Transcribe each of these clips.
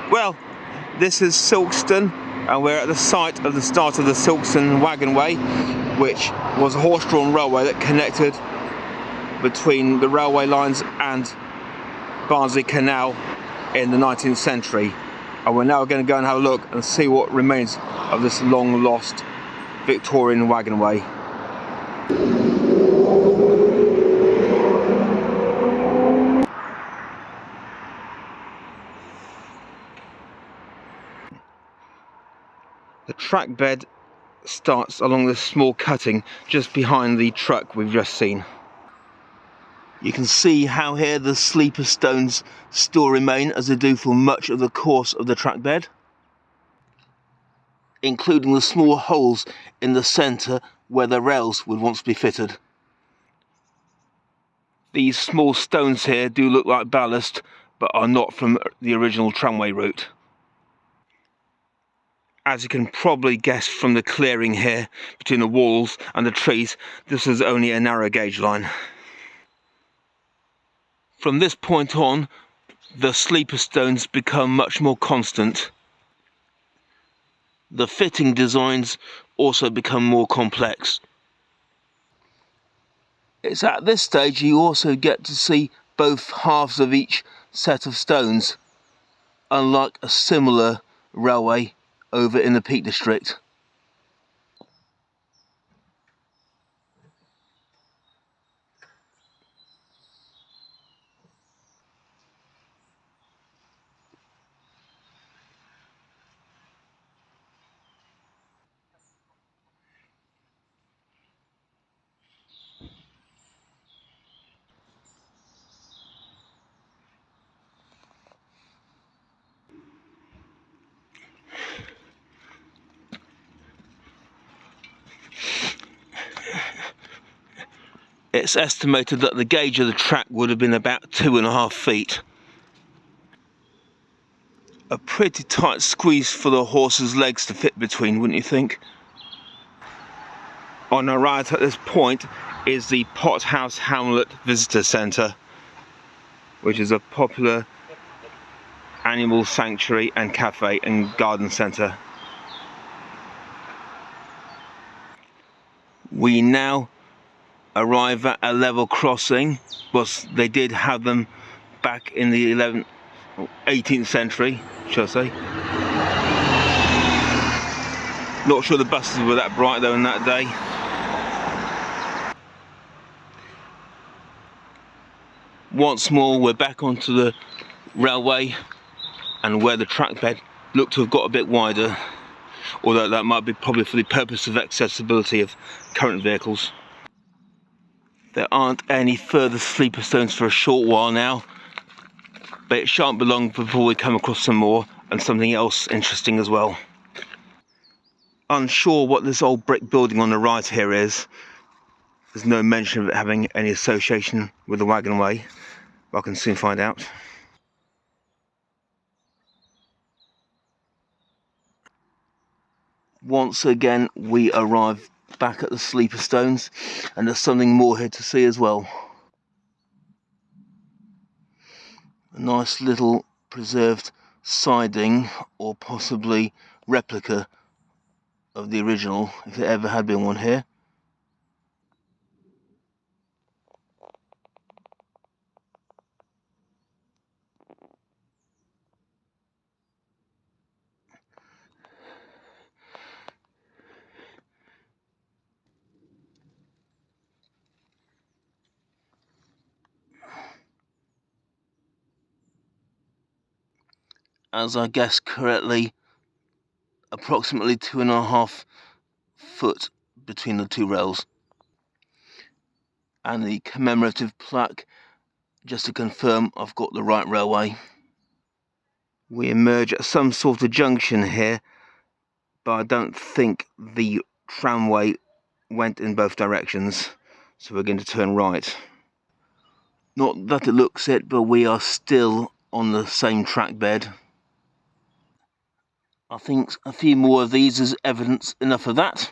Well, this is Silkstone, and we're at the site of the start of the Silkstone Waggonway, which was a horse-drawn railway that connected between the railway lines and Barnsley Canal in the 19th century. And we're now going to go and have a look and see what remains of this long-lost Victorian waggonway. The track bed starts along this small cutting just behind the truck we've just seen. You can see how here the sleeper stones still remain, as they do for much of the course of the track bed, including the small holes in the centre where the rails would once be fitted. These small stones here do look like ballast, but are not from the original tramway route. As you can probably guess from the clearing here between the walls and the trees, this is only a narrow gauge line. From this point on, the sleeper stones become much more constant. The fitting designs also become more complex. It's at this stage you also get to see both halves of each set of stones, unlike a similar railway over in the Peak District. It's estimated that the gauge of the track would have been about 2.5 feet. A pretty tight squeeze for the horse's legs to fit between, wouldn't you think? On our right at this point is the Pothouse Hamlet Visitor Centre, which is a popular animal sanctuary and cafe and garden centre. We now arrive at a level crossing. Well, they did have them back in the 18th century, shall I say. Not sure the buses were that bright though in that day. Once more we're back onto the railway, and where the track bed looked to have got a bit wider, although that might be probably for the purpose of accessibility of current vehicles. There aren't any further sleeper stones for a short while now, but it shan't be long before we come across some more, and something else interesting as well. Unsure what this old brick building on the right here is. There's no mention of it having any association with the waggonway, but I can soon find out. Once again we arrive back at the sleeper stones, and there's something more here to see as well. A nice little preserved siding, or possibly replica of the original, if there ever had been one here. As I guessed correctly, approximately 2.5 foot between the two rails. And the commemorative plaque, just to confirm I've got the right railway. We emerge at some sort of junction here, but I don't think the tramway went in both directions, so we're going to turn right. Not that it looks it, but we are still on the same track bed. I think a few more of these is evidence enough of that.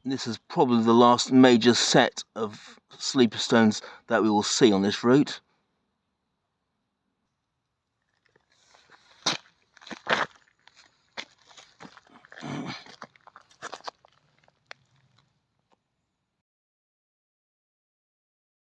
This is probably the last major set of sleeper stones that we will see on this route.